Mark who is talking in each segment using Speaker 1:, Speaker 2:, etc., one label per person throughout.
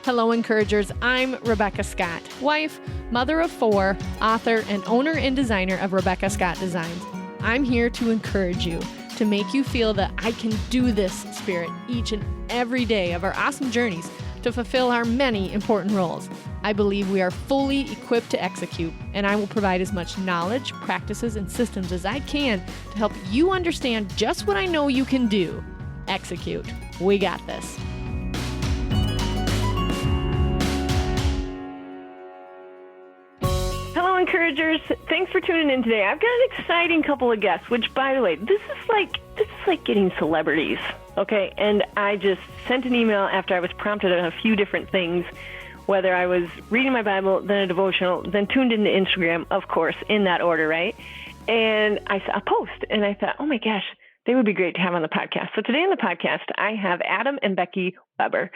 Speaker 1: Hello, encouragers. I'm Rebecca Scott, wife, mother of 4, author, and owner and designer of Rebecca Scott Designs. I'm here to encourage you, to make you feel that I can do this spirit each and every day of our awesome journeys to fulfill our many important roles. I believe we are fully equipped to execute, and I will provide as much knowledge, practices, and systems as I can to help you understand just what I know you can do. Execute. We got this. Hello, encouragers. Thanks for tuning in today. I've got an exciting couple of guests, which, by the way, this is like getting celebrities, okay? And I just sent an email after I was prompted on a few different things, whether I was reading my Bible, then a devotional, then tuned into Instagram, of course, in that order, right? And I saw a post, and I thought, oh my gosh, they would be great to have on the podcast. So today on the podcast, I have Adam and Becky Weber,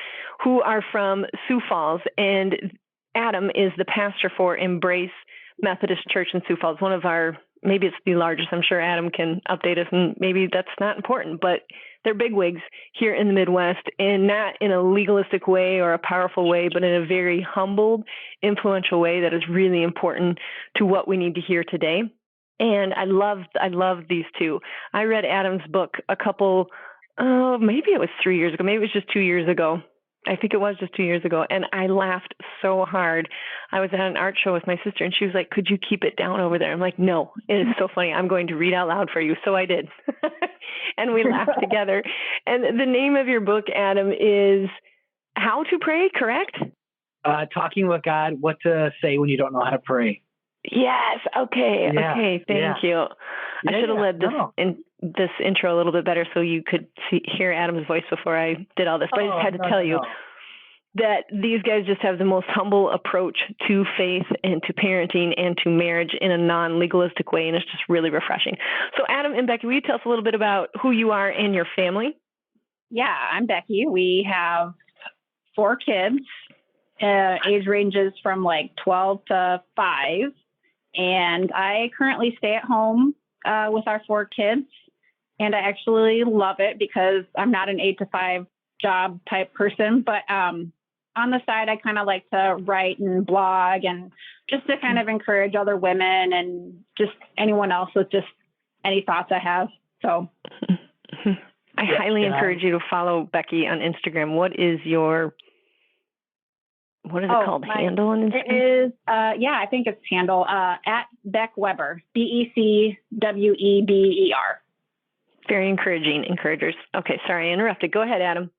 Speaker 1: who are from Sioux Falls, and Adam is the pastor for Embrace Methodist Church in Sioux Falls, one of our, maybe it's the largest. I'm sure Adam can update us, and maybe that's not important, but they're bigwigs here in the Midwest, and not in a legalistic way or a powerful way, but in a very humbled, influential way that is really important to what we need to hear today. And I love these two. I read Adam's book a couple, maybe it was 3 years ago, maybe it was just 2 years ago. I think it was just 2 years ago. And I laughed so hard. I was at an art show with my sister, and she was like, could you keep it down over there? I'm like, no, it is so funny. I'm going to read out loud for you. So I did. And we laughed together. And the name of your book, Adam, is How to Pray, correct?
Speaker 2: Talking with God, what to say when you don't know how to pray.
Speaker 1: Yes. Okay.
Speaker 2: Yeah.
Speaker 1: Okay. Thank you. I should have led this intro a little bit better so you could hear Adam's voice before I did all this. But I just had to tell you that these guys just have the most humble approach to faith and to parenting and to marriage in a non-legalistic way. And it's just really refreshing. So Adam and Becky, will you tell us a little bit about who you are and your family?
Speaker 3: Yeah, I'm Becky. We have 4 kids, age ranges from like 12 to 5. And I currently stay at home with our 4 kids. And I actually love it because I'm not an 8 to 5 job type person. But on the side, I kind of like to write and blog and just to kind of encourage other women and just anyone else with just any thoughts I have. So
Speaker 1: I highly encourage you to follow Becky on Instagram. What is it called? Handle on Instagram?
Speaker 3: It is, I think it's handle, at Beck Weber, BECWEBER.
Speaker 1: Very encouraging, encouragers. Okay, sorry, I interrupted. Go ahead, Adam.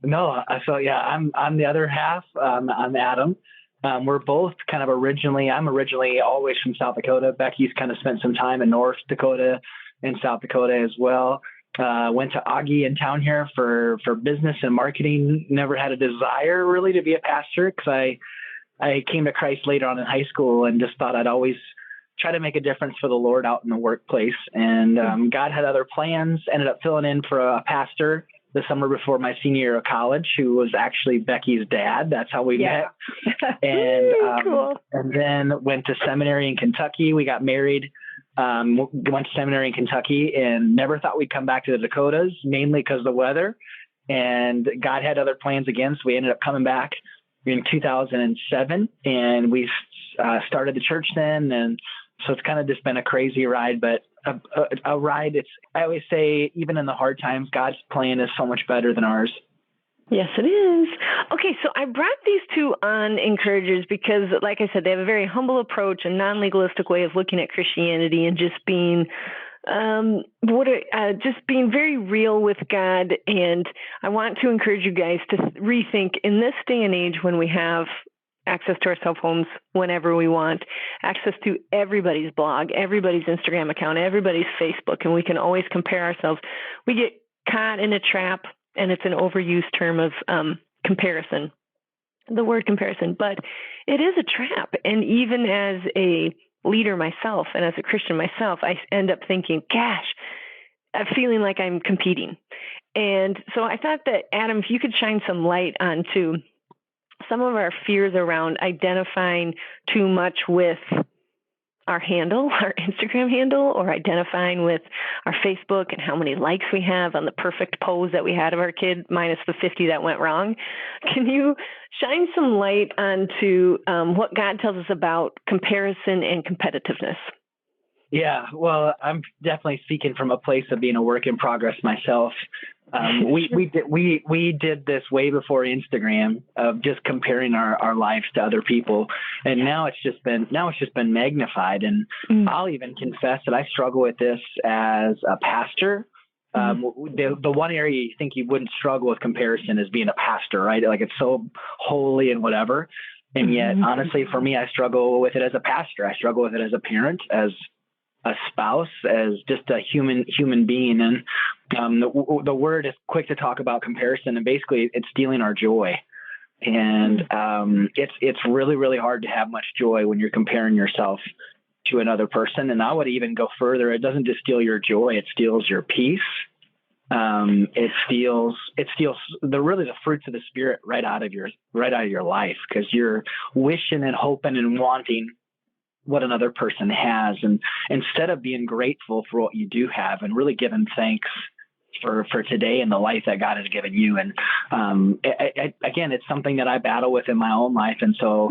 Speaker 2: No, I'm the other half. I'm Adam. We're both kind of I'm originally always from South Dakota. Becky's kind of spent some time in North Dakota and South Dakota as well. Went to Augie in town here for business and marketing. Never had a desire really to be a pastor because I came to Christ later on in high school and just thought I'd always try to make a difference for the Lord out in the workplace. And God had other plans, ended up filling in for a pastor the summer before my senior year of college, who was actually Becky's dad. That's how we met. And,
Speaker 1: cool.
Speaker 2: And then went to seminary in Kentucky. We got married. Went to seminary in Kentucky and never thought we'd come back to the Dakotas, mainly because of the weather. And God had other plans again. So we ended up coming back in 2007 and we started the church then. And so it's kind of just been a crazy ride, but a ride. I always say, even in the hard times, God's plan is so much better than ours.
Speaker 1: Yes, it is. Okay, so I brought these two on encouragers because, like I said, they have a very humble approach and non-legalistic way of looking at Christianity and just being just being very real with God. And I want to encourage you guys to rethink in this day and age when we have access to our cell phones whenever we want, access to everybody's blog, everybody's Instagram account, everybody's Facebook, and we can always compare ourselves. We get caught in a trap. And it's an overused term of comparison, the word comparison, but it is a trap. And even as a leader myself and as a Christian myself, I end up thinking, gosh, I'm feeling like I'm competing. And so I thought that, Adam, if you could shine some light onto some of our fears around identifying too much with our handle, our Instagram handle, or identifying with our Facebook and how many likes we have on the perfect pose that we had of our kid, minus the 50 that went wrong. Can you shine some light onto what God tells us about comparison and competitiveness?
Speaker 2: Yeah, well, I'm definitely speaking from a place of being a work in progress myself. We did this way before Instagram of just comparing our lives to other people, and now it's just been magnified. And I'll even confess that I struggle with this as a pastor. The one area you think you wouldn't struggle with comparison is being a pastor, right? Like it's so holy and whatever. And yet, honestly, for me, I struggle with it as a pastor. I struggle with it as a parent, as a spouse, as just a human being. And the word is quick to talk about comparison, and basically it's stealing our joy. And it's really, really hard to have much joy when you're comparing yourself to another person. And I would even go further. It doesn't just steal your joy, it steals your peace. It steals the fruits of the Spirit right out of your life, because you're wishing and hoping and wanting what another person has, and instead of being grateful for what you do have and really giving thanks for today and the life that God has given you. And again, it's something that I battle with in my own life, and so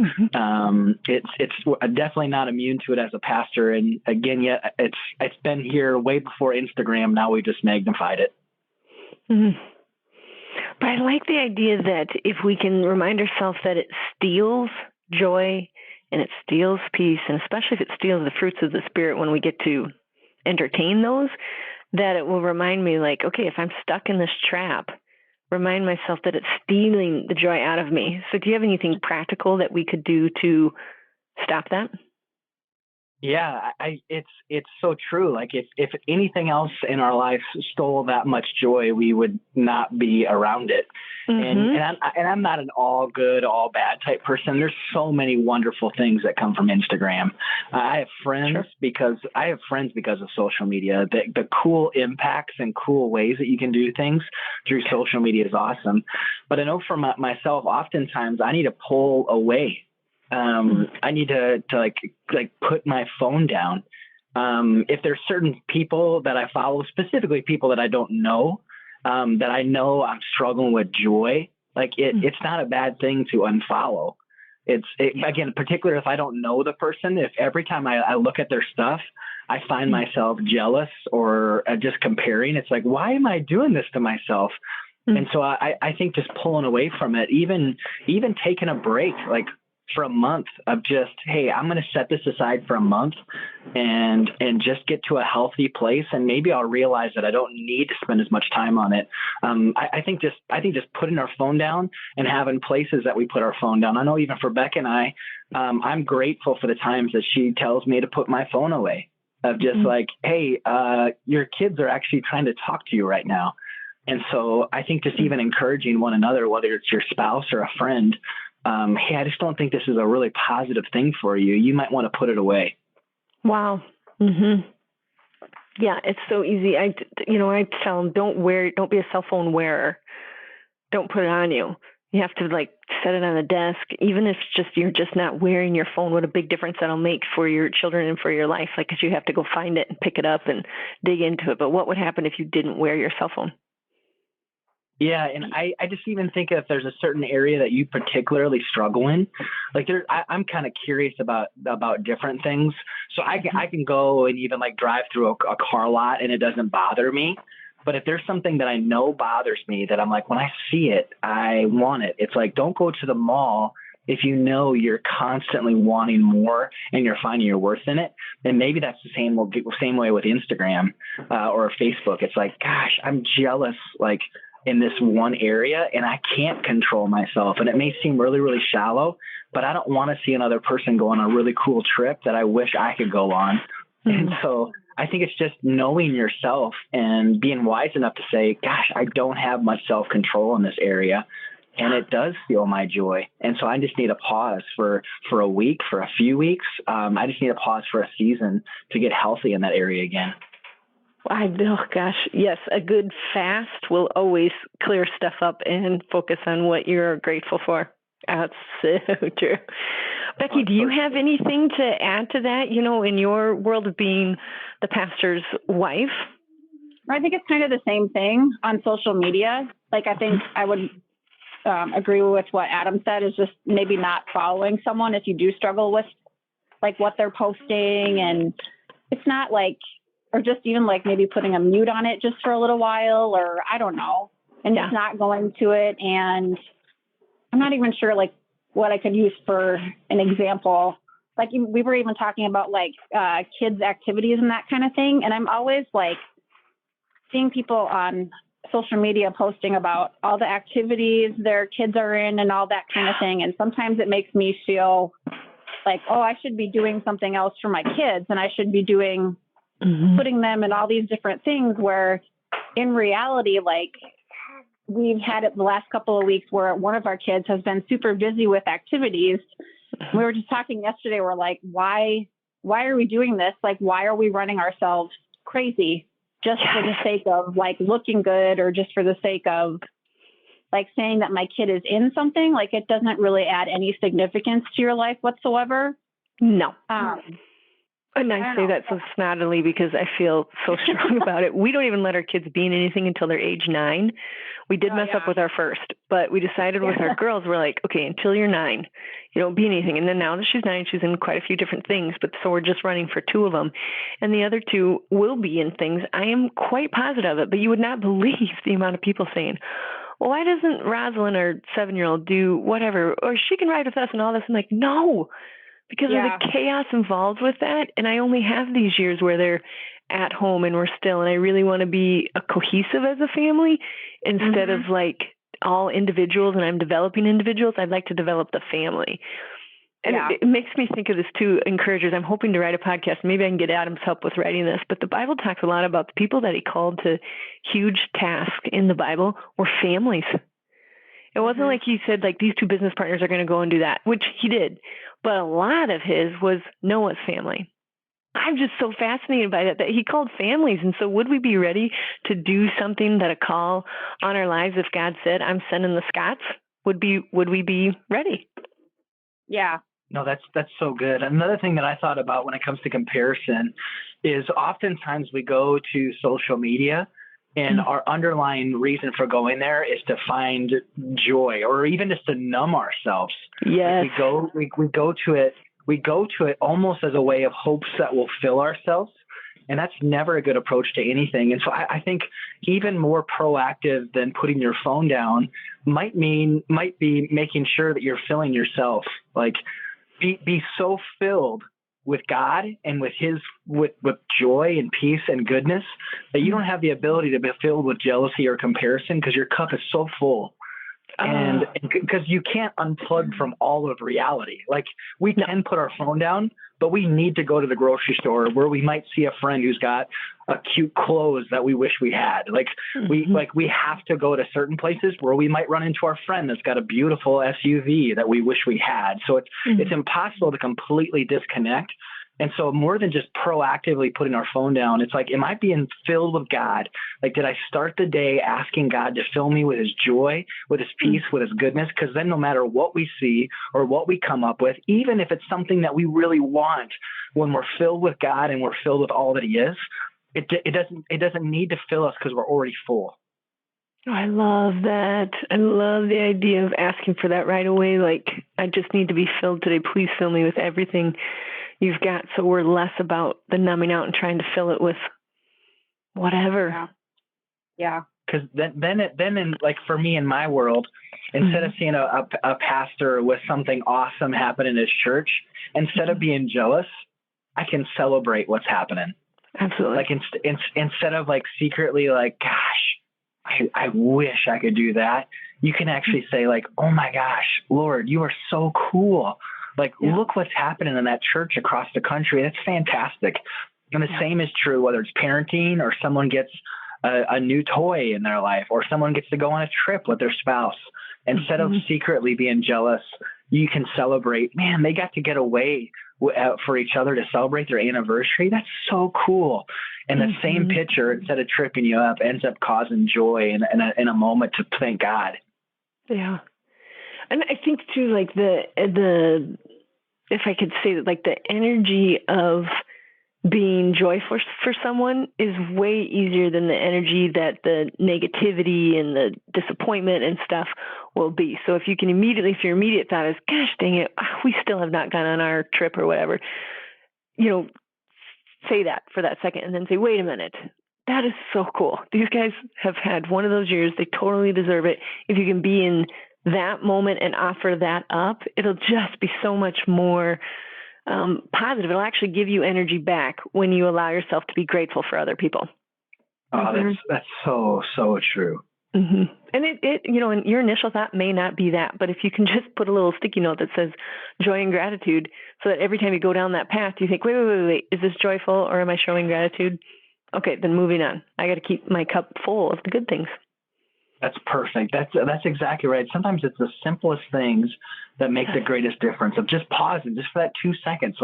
Speaker 2: it's definitely not immune to it as a pastor. And again, yet it's been here way before Instagram. Now we just magnified it.
Speaker 1: But I like the idea that if we can remind ourselves that it steals joy and it steals peace, and especially if it steals the fruits of the Spirit when we get to entertain those, that it will remind me, like, okay, if I'm stuck in this trap, remind myself that it's stealing the joy out of me. So do you have anything practical that we could do to stop that?
Speaker 2: Yeah, it's so true. Like if anything else in our life stole that much joy, we would not be around it. And I'm not an all good, all bad type person. There's so many wonderful things that come from Instagram. I have friends because of social media. The cool impacts and cool ways that you can do things through social media is awesome. But I know for myself, oftentimes I need to pull away. I need to like put my phone down. If there's certain people that I follow, specifically people that I don't know, that I know I'm struggling with joy, like it's not a bad thing to unfollow. Again, particularly if I don't know the person, if every time I look at their stuff, I find myself jealous or just comparing, it's like, why am I doing this to myself? And so I think just pulling away from it, even taking a break, like for a month of just, hey, I'm going to set this aside for a month and just get to a healthy place. And maybe I'll realize that I don't need to spend as much time on it. I think just putting our phone down and having places that we put our phone down. I know even for Beck and I'm grateful for the times that she tells me to put my phone away, of just like, hey, your kids are actually trying to talk to you right now. And so I think just even encouraging one another, whether it's your spouse or a friend, hey, I just don't think this is a really positive thing for you. You might want to put it away.
Speaker 1: Wow. Yeah, it's so easy. I tell them, don't be a cell phone wearer. Don't put it on you. You have to like set it on the desk. Even if you're just not wearing your phone, what a big difference that'll make for your children and for your life. Like, 'cause you have to go find it and pick it up and dig into it. But what would happen if you didn't wear your cell phone?
Speaker 2: Yeah, and I just even think if there's a certain area that you particularly struggle in, like I'm kind of curious about different things. So I can go and even like drive through a car lot and it doesn't bother me. But if there's something that I know bothers me, that I'm like, when I see it, I want it. It's like, don't go to the mall if you know you're constantly wanting more and you're finding your worth in it. And maybe that's the same way with Instagram or Facebook. It's like, gosh, I'm jealous, like, in this one area, and I can't control myself. And it may seem really, really shallow, but I don't want to see another person go on a really cool trip that I wish I could go on. And so I think it's just knowing yourself and being wise enough to say, gosh, I don't have much self-control in this area, and it does steal my joy. And so I just need a pause for a week, for a few weeks. I just need a pause for a season to get healthy in that area again.
Speaker 1: Oh gosh, yes, a good fast will always clear stuff up and focus on what you're grateful for. That's so true. Becky, do you have anything to add to that, in your world of being the pastor's wife?
Speaker 3: I think it's kind of the same thing on social media. Like, I think I would agree with what Adam said, is just maybe not following someone if you do struggle with like what they're posting. And it's not like, or just even like maybe putting a mute on it just for a little while, or I don't know, and just not going to it. And I'm not even sure like what I could use for an example. Like we were even talking about like kids' activities and that kind of thing. And I'm always like seeing people on social media posting about all the activities their kids are in and all that kind of thing. And sometimes it makes me feel like, oh, I should be doing something else for my kids, and I should be doing, putting them in all these different things, where in reality, like we've had it the last couple of weeks where one of our kids has been super busy with activities. We were just talking yesterday. We're like, why are we doing this? Like, why are we running ourselves crazy just for the sake of like looking good, or just for the sake of like saying that my kid is in something? Like, it doesn't really add any significance to your life whatsoever.
Speaker 1: No. And I say that so snottily because I feel so strong about it. We don't even let our kids be in anything until they're age 9. We did mess up with our first, but we decided with our girls, we're like, okay, until you're 9, you don't be anything. And then now that she's 9, she's in quite a few different things, but so we're just running for 2 of them. And the other 2 will be in things. I am quite positive of it, but you would not believe the amount of people saying, well, why doesn't Rosalind, our 7-year-old, do whatever? Or she can ride with us and all this. I'm like, no, because of the chaos involved with that. And I only have these years where they're at home and we're still, and I really want to be a cohesive as a family instead of like all individuals, and I'm developing individuals. I'd like to develop the family. And it makes me think of this too, encouragers. I'm hoping to write a podcast. Maybe I can get Adam's help with writing this, but the Bible talks a lot about the people that he called to huge tasks in the Bible were families. It wasn't like he said, like, these 2 business partners are going to go and do that, which he did. But a lot of his was Noah's family. I'm just so fascinated by that he called families. And so would we be ready to do something that a call on our lives, if God said, I'm sending the Scots, would we be ready?
Speaker 3: Yeah.
Speaker 2: No, that's so good. Another thing that I thought about when it comes to comparison is oftentimes we go to social media and our underlying reason for going there is to find joy, or even just to numb ourselves.
Speaker 1: Yes.
Speaker 2: Like we go to it almost as a way of hopes that will fill ourselves. And that's never a good approach to anything. And so I think even more proactive than putting your phone down might be making sure that you're filling yourself. Like be so filled with God and with joy and peace and goodness that you don't have the ability to be filled with jealousy or comparison, because your cup is so full. And because you can't unplug from all of reality. Like we can put our phone down, but we need to go to the grocery store where we might see a friend who's got a cute clothes that we wish we had. Like we have to go to certain places where we might run into our friend that's got a beautiful SUV that we wish we had. So it's impossible to completely disconnect. And so more than just proactively putting our phone down, it's like, am I being filled with God? Like, did I start the day asking God to fill me with his joy, with his peace, with his goodness? Because then no matter what we see or what we come up with, even if it's something that we really want, when we're filled with God and we're filled with all that he is, it doesn't need to fill us because we're already full.
Speaker 1: Oh, I love that. I love the idea of asking for that right away. Like, I just need to be filled today. Please fill me with everything you've got. So we're less about the numbing out and trying to fill it with whatever.
Speaker 3: Yeah.
Speaker 2: Because then in, like, for me in my world, instead of seeing a pastor with something awesome happen in his church, instead of being jealous, I can celebrate what's happening.
Speaker 1: Absolutely.
Speaker 2: Like instead of like secretly like, gosh, I wish I could do that. You can actually say like, oh my gosh, Lord, you are so cool. Like, look what's happening in that church across the country. That's fantastic. And the same is true, whether it's parenting or someone gets a new toy in their life, or someone gets to go on a trip with their spouse. Instead of secretly being jealous, you can celebrate, man, they got to get away for each other to celebrate their anniversary. That's so cool. And the same picture, instead of tripping you up, ends up causing joy in a moment to thank God.
Speaker 1: Yeah. And I think too, like if I could say that, like the energy of being joyful for someone is way easier than the energy that the negativity and the disappointment and stuff will be. So if your immediate thought is, gosh, dang it, we still have not gone on our trip or whatever, say that for that second and then say, wait a minute, that is so cool. These guys have had one of those years. They totally deserve it. If you can be in that moment and offer that up, it'll just be so much more positive. It'll actually give you energy back when you allow yourself to be grateful for other people.
Speaker 2: Oh, that's so true.
Speaker 1: Mm-hmm. And it and your initial thought may not be that, but if you can just put a little sticky note that says joy and gratitude, so that every time you go down that path, you think, wait, is this joyful or am I showing gratitude? Okay, then moving on. I got to keep my cup full of the good things.
Speaker 2: That's perfect. That's exactly right. Sometimes it's the simplest things that make the greatest difference, of just pausing just for that 2 seconds,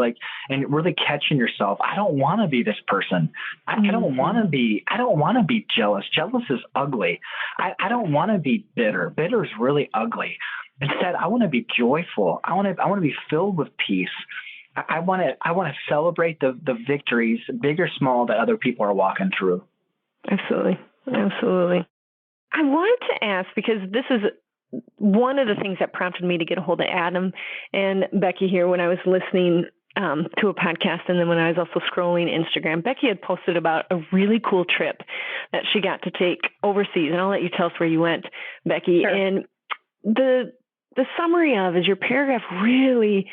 Speaker 2: and really catching yourself. I don't want to be this person. I don't want to be jealous. Jealous is ugly. I don't want to be bitter. Bitter is really ugly. Instead, I want to be joyful. I want to be filled with peace. I want to celebrate the victories, big or small, that other people are walking through.
Speaker 1: Absolutely. I wanted to ask, because this is one of the things that prompted me to get a hold of Adam and Becky here when I was listening to a podcast, and then when I was also scrolling Instagram. Becky had posted about a really cool trip that she got to take overseas, and I'll let you tell us where you went, Becky.
Speaker 3: Sure.
Speaker 1: And the summary of is your paragraph really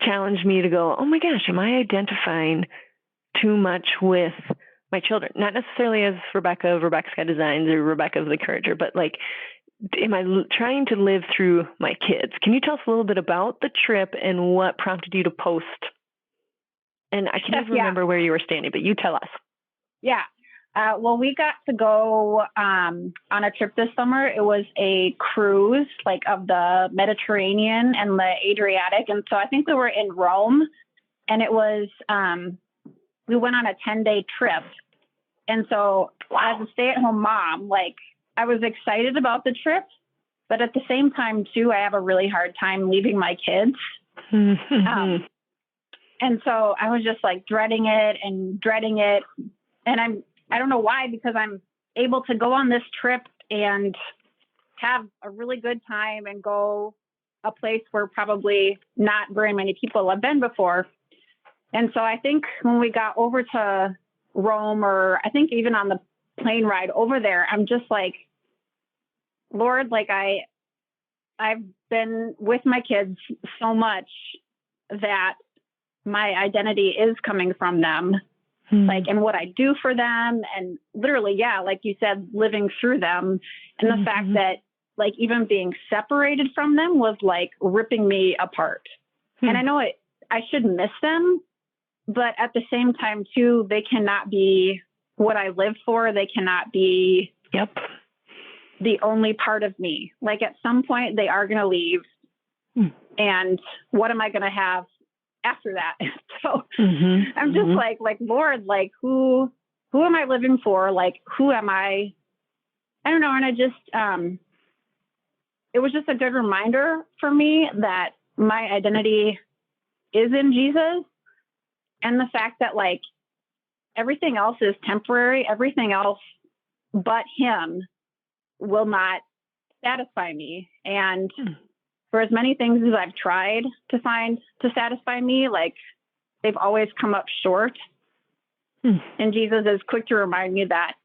Speaker 1: challenged me to go, oh my gosh, am I identifying too much with my children? Not necessarily as Rebecca of Rebecca Sky Designs or Rebecca of the Encourager, but like, am I trying to live through my kids? Can you tell us a little bit about the trip and what prompted you to post? And I can't even remember where you were standing, but you tell us.
Speaker 3: Yeah. Well, we got to go on a trip this summer. It was a cruise, of the Mediterranean and the Adriatic. And so I think we were in Rome, and it was, we went on a 10-day trip. And so as a stay-at-home mom, I was excited about the trip, but at the same time too, I have a really hard time leaving my kids. And so I was just dreading it. And I don't know why, because I'm able to go on this trip and have a really good time and go a place where probably not very many people have been before. And so I think when we got over to Rome, or I think even on the plane ride over there, I'm just Lord, I've been with my kids so much that my identity is coming from them, and what I do for them, and literally, like you said, living through them, and the fact that even being separated from them was ripping me apart. And I know I should miss them, but at the same time too, they cannot be what I live for. They cannot be the only part of me. At some point they are going to leave, and what am I going to have after that? So I'm just Lord, who am I living for? Who am I? I don't know. And I just, it was just a good reminder for me that my identity is in Jesus, and the fact that everything else is temporary, everything else but him will not satisfy me. And for as many things as I've tried to find to satisfy me, they've always come up short. And Jesus is quick to remind me that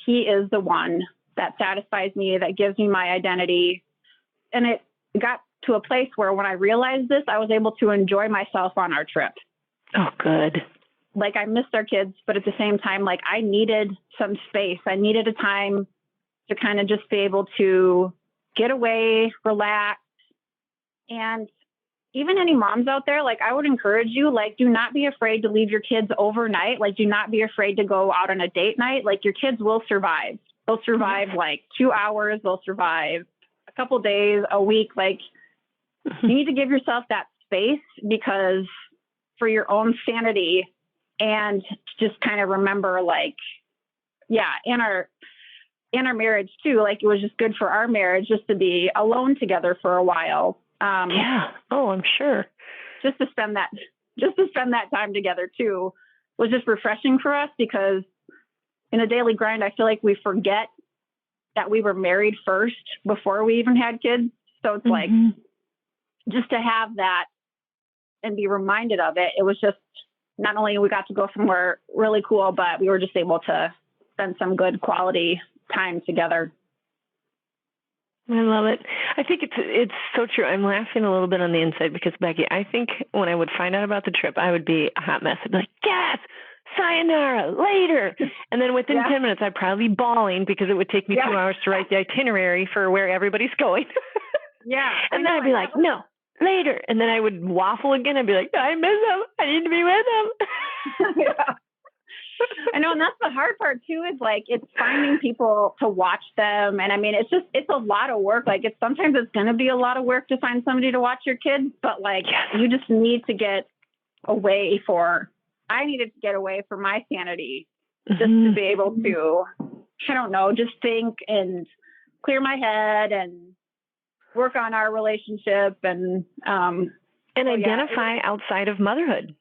Speaker 3: he is the one that satisfies me, that gives me my identity. And it got to a place where when I realized this, I was able to enjoy myself on our trip.
Speaker 1: Oh, good.
Speaker 3: I missed our kids, but at the same time, I needed some space. I needed a time to kind of just be able to get away, relax. And even any moms out there, like, I would encourage you, like, do not be afraid to leave your kids overnight. Like, do not be afraid to go out on a date night. Like, your kids will survive. They'll survive like 2 hours. They'll survive a couple days, a week. Like, you need to give yourself that space, because for your own sanity, and just kind of remember, like, yeah, in our in our marriage too. Like it was just good for our marriage just to be alone together for a while.
Speaker 1: Yeah. Oh, I'm sure.
Speaker 3: Just to spend that time together too was just refreshing for us, because in a daily grind, I feel like we forget that we were married first before we even had kids. So it's like, just to have that and be reminded of it, it was just, not only we got to go somewhere really cool, but we were just able to spend some good quality time together.
Speaker 1: I love it. I think it's so true. I'm laughing a little bit on the inside because, Becky, I think when I would find out about the trip, I would be a hot mess. I'd be like, yes, sayonara, later. And then within 10 minutes, I'd probably be bawling because it would take me 2 hours to write the itinerary for where everybody's going. And then I'd be like, no, later. And then I would waffle again. I'd be like, I miss them. I need to be with them.
Speaker 3: I know. And that's the hard part too, is like, it's finding people to watch them. And I mean, it's a lot of work. Like sometimes it's going to be a lot of work to find somebody to watch your kids, but like, you just need to get away I needed to get away for my sanity, just to be able to, I don't know, just think and clear my head and work on our relationship and
Speaker 1: identify outside of motherhood.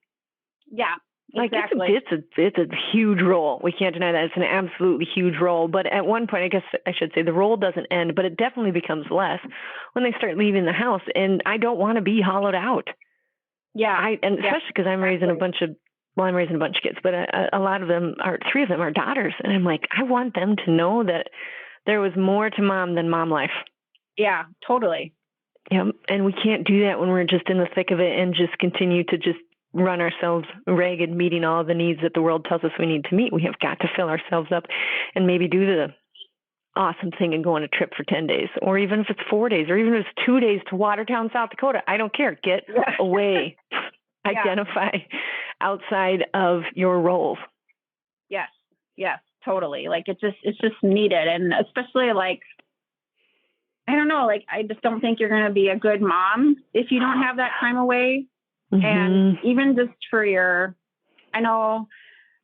Speaker 3: Yeah.
Speaker 1: Like
Speaker 3: exactly.
Speaker 1: It's a huge role. We can't deny that. It's an absolutely huge role. But at one point, I guess I should say the role doesn't end, but it definitely becomes less when they start leaving the house. And I don't want to be hollowed out.
Speaker 3: Yeah.
Speaker 1: Especially because I'm raising a bunch of kids, but a lot of them three of them are daughters. And I'm like, I want them to know that there was more to mom than mom life.
Speaker 3: Yeah, totally.
Speaker 1: Yeah. And we can't do that when we're just in the thick of it and just continue to just run ourselves ragged, meeting all the needs that the world tells us we need to meet. We have got to fill ourselves up and maybe do the awesome thing and go on a trip for 10 days, or even if it's 4 days, or even if it's 2 days to Watertown, South Dakota. I don't care. Get away. Identify outside of your roles.
Speaker 3: Yes, totally. Like it's just needed. And especially like, I don't know, like I just don't think you're going to be a good mom if you don't have that time away. And even just for I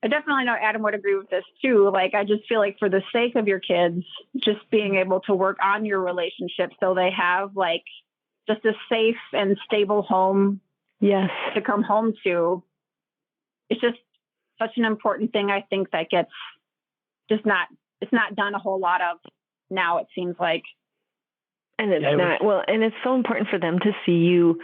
Speaker 3: definitely know Adam would agree with this too. Like, I just feel like for the sake of your kids, just being able to work on your relationship so they have like just a safe and stable home to come home to. It's just such an important thing. I think that gets it's not done a whole lot of now, it seems like.
Speaker 1: And it's and it's so important for them to see you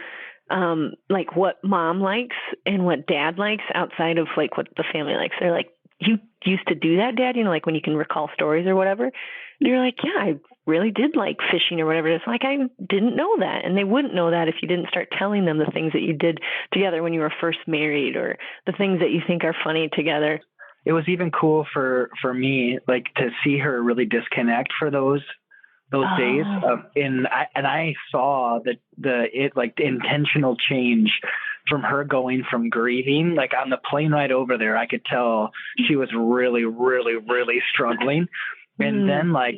Speaker 1: like what mom likes and what dad likes outside of like what the family likes. They're like, you used to do that, Dad? You know, like when you can recall stories or whatever. And you're like, yeah, I really did like fishing or whatever. It's like, I didn't know that. And they wouldn't know that if you didn't start telling them the things that you did together when you were first married, or the things that you think are funny together.
Speaker 2: It was even cool for me, like, to see her really disconnect for those days. And I saw the intentional change from her going from grieving. Like on the plane ride over there, I could tell she was really, really, really struggling. And then like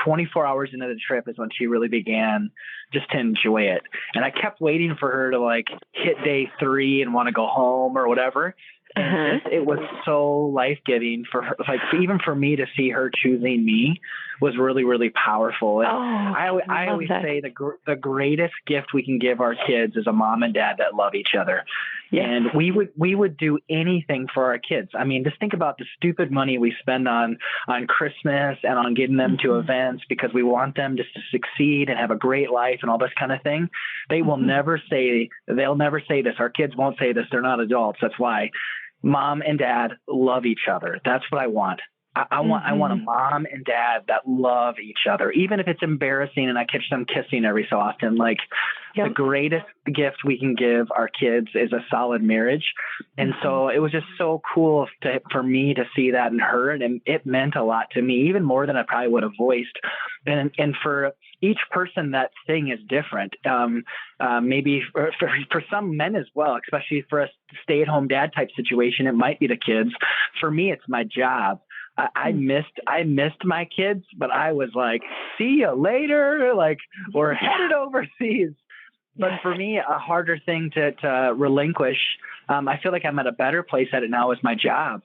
Speaker 2: 24 hours into the trip is when she really began just to enjoy it. And I kept waiting for her to like hit day 3 and want to go home or whatever. And it was so life-giving for her. Like, even for me to see her choosing me was really, really powerful. And I always say the greatest gift we can give our kids is a mom and dad that love each other. Yes. And we would do anything for our kids. I mean, just think about the stupid money we spend on Christmas and on getting them to events because we want them just to succeed and have a great life and all this kind of thing. They'll never say this. Our kids won't say this. They're not adults. That's why. Mom and dad love each other. That's what I want. I want a mom and dad that love each other, even if it's embarrassing and I catch them kissing every so often. Like, the greatest gift we can give our kids is a solid marriage. And so it was just so cool for me to see that in her, and it meant a lot to me, even more than I probably would have voiced. And for each person, that thing is different. Maybe for some men as well, especially for a stay-at-home dad type situation, it might be the kids. For me, it's my job. I missed my kids, but I was like, see you later, like, we're headed overseas. But for me, a harder thing to relinquish, I feel like I'm at a better place at it now, is my job.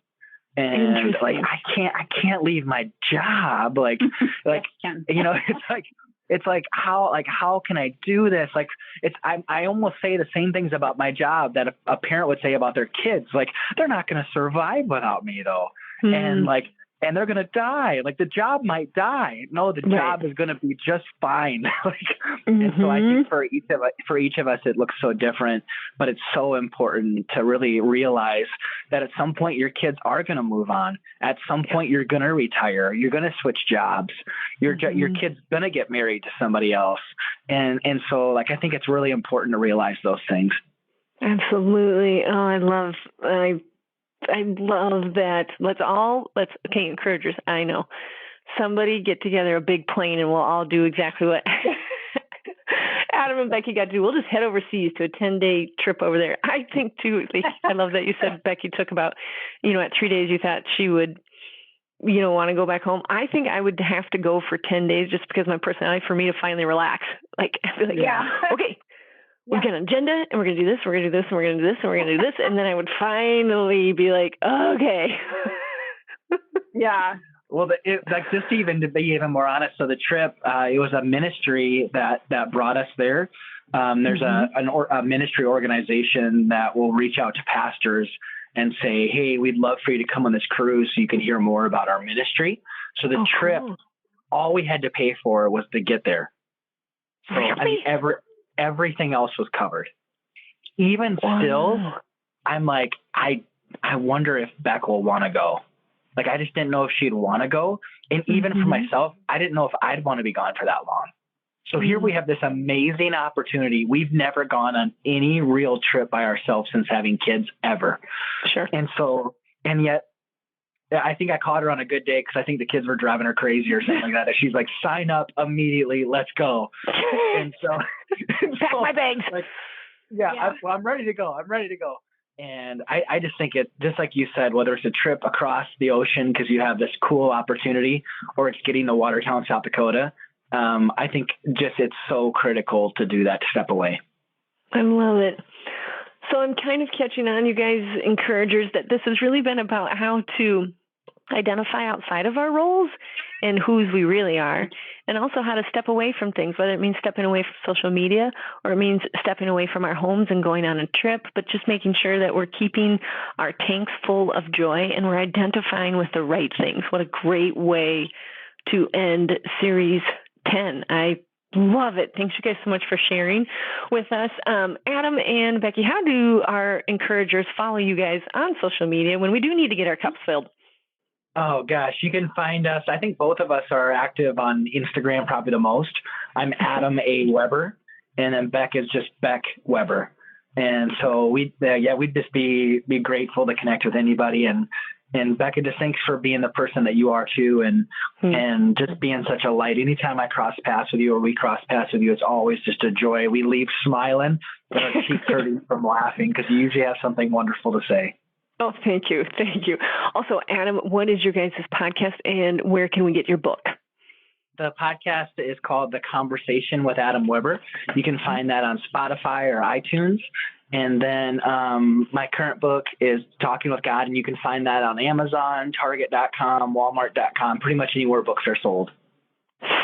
Speaker 2: And like, I can't leave my job. Like, you know, it's like, how can I do this? Like, I almost say the same things about my job that a parent would say about their kids. Like, they're not going to survive without me though. And like, and they're going to die. Like, the job might die. No, the job is going to be just fine. Like, and so I think for each of us, it looks so different, but it's so important to really realize that at some point your kids are going to move on. At some point you're going to retire. You're going to switch jobs. Your kid's going to get married to somebody else. And so like, I think it's really important to realize those things.
Speaker 1: Absolutely. Oh, I love that. Okay, encouragers. I know. Somebody get together a big plane and we'll all do exactly what Adam and Becky got to do. We'll just head overseas to a 10-day trip over there. I think too, I love that you said Becky took about, at 3 days you thought she would, want to go back home. I think I would have to go for 10 days just because my personality for me to finally relax. Like, I feel like, okay. We've got an agenda, and we're going to do this, we're going to do this, and we're going to do this, and we're going to do this. And then I would finally be like, okay.
Speaker 3: Yeah.
Speaker 2: Well, just to be even more honest, so the trip, it was a ministry that brought us there. There's a ministry organization that will reach out to pastors and say, hey, we'd love for you to come on this cruise so you can hear more about our ministry. So the trip, all we had to pay for was to get there. So
Speaker 1: really?
Speaker 2: Everything else was covered. Even still, I'm like, I wonder if Beck will want to go. Like, I just didn't know if she'd want to go. And even for myself, I didn't know if I'd want to be gone for that long. So here we have this amazing opportunity. We've never gone on any real trip by ourselves since having kids ever.
Speaker 1: Sure.
Speaker 2: And yet, I think I caught her on a good day because I think the kids were driving her crazy or something like that. And she's like, sign up immediately. Let's go. And so
Speaker 1: pack my bags.
Speaker 2: Like, I'm ready to go. And I just think it, just like you said, whether it's a trip across the ocean because you have this cool opportunity or it's getting to Watertown, South Dakota, I think just it's so critical to do that, to step away.
Speaker 1: I love it. So I'm kind of catching on, you guys, encouragers, that this has really been about how to identify outside of our roles and whose we really are, and also how to step away from things, whether it means stepping away from social media or it means stepping away from our homes and going on a trip, but just making sure that we're keeping our tanks full of joy and we're identifying with the right things. What a great way to end Series 10. I love it. Thanks you guys so much for sharing with us. Adam and Becky, how do our encouragers follow you guys on social media when we do need to get our cups filled?
Speaker 2: Oh, gosh, you can find us. I think both of us are active on Instagram, probably the most. I'm Adam A. Weber, and then Beck is just Beck Weber. And so we'd just be grateful to connect with anybody. And Becca, just thanks for being the person that you are too, and just being such a light. Anytime I cross paths with you or we cross paths with you, it's always just a joy. We leave smiling, but our cheeks hurting from laughing because you usually have something wonderful to say.
Speaker 1: Oh, thank you. Thank you. Also, Adam, what is your guys' podcast and where can we get your book?
Speaker 2: The podcast is called The Conversation with Adam Weber. You can find that on Spotify or iTunes. And then my current book is Talking with God, and you can find that on Amazon, Target.com, Walmart.com, pretty much anywhere books are sold.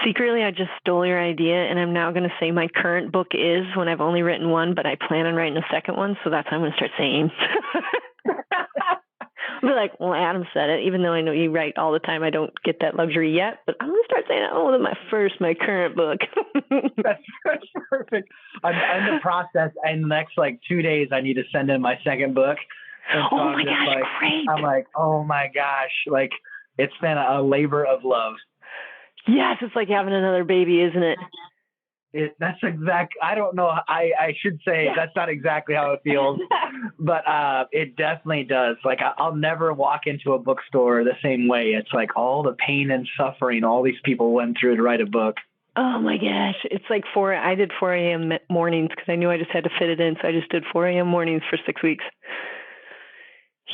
Speaker 1: Secretly, I just stole your idea, and I'm now going to say my current book is, when I've only written one, but I plan on writing a second one, so that's what I'm going to start saying. I'll be like, well, Adam said it, even though I know you write all the time. I don't get that luxury yet, but I'm going to start saying, my current book.
Speaker 2: That's perfect. I'm in the process, and the next 2 days, I need to send in my second book. And so
Speaker 1: oh my gosh, great.
Speaker 2: I'm like, oh my gosh, it's been a labor of love.
Speaker 1: Yes, it's like having another baby, isn't it?
Speaker 2: That's I don't know. I should say that's not exactly how it feels, but it definitely does. I'll never walk into a bookstore the same way. It's like all the pain and suffering all these people went through to write a book.
Speaker 1: Oh my gosh. It's like I did 4 a.m. mornings because I knew I just had to fit it in. So I just did 4 a.m. mornings for 6 weeks.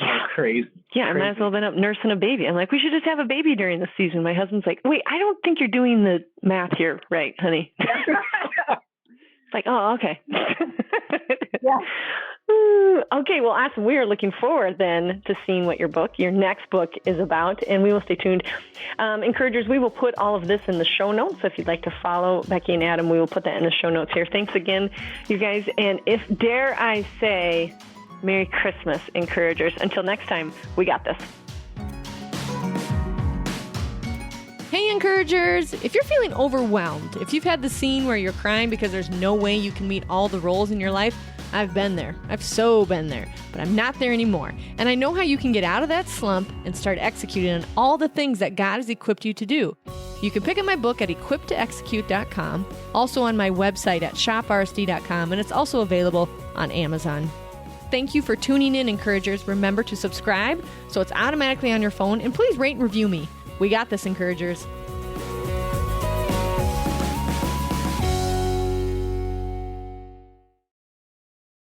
Speaker 2: Yeah, crazy.
Speaker 1: Yeah, I might as well have been up nursing a baby. I'm like, we should just have a baby during the season. My husband's like, wait, I don't think you're doing the math here right, honey. It's like, oh, okay.
Speaker 3: Yeah.
Speaker 1: Okay, well, awesome. We are looking forward then to seeing what your next book is about, and we will stay tuned. Encouragers, we will put all of this in the show notes. So if you'd like to follow Becky and Adam, we will put that in the show notes here. Thanks again, you guys. And if dare I say, Merry Christmas, Encouragers. Until next time, we got this.
Speaker 4: Hey, Encouragers! If you're feeling overwhelmed, if you've had the scene where you're crying because there's no way you can meet all the roles in your life, I've been there. I've so been there, but I'm not there anymore. And I know how you can get out of that slump and start executing on all the things that God has equipped you to do. You can pick up my book at equippedtoexecute.com, also on my website at shoprSD.com, and it's also available on Amazon. Thank you for tuning in, Encouragers. Remember to subscribe so it's automatically on your phone, and please rate and review me. We got this, Encouragers.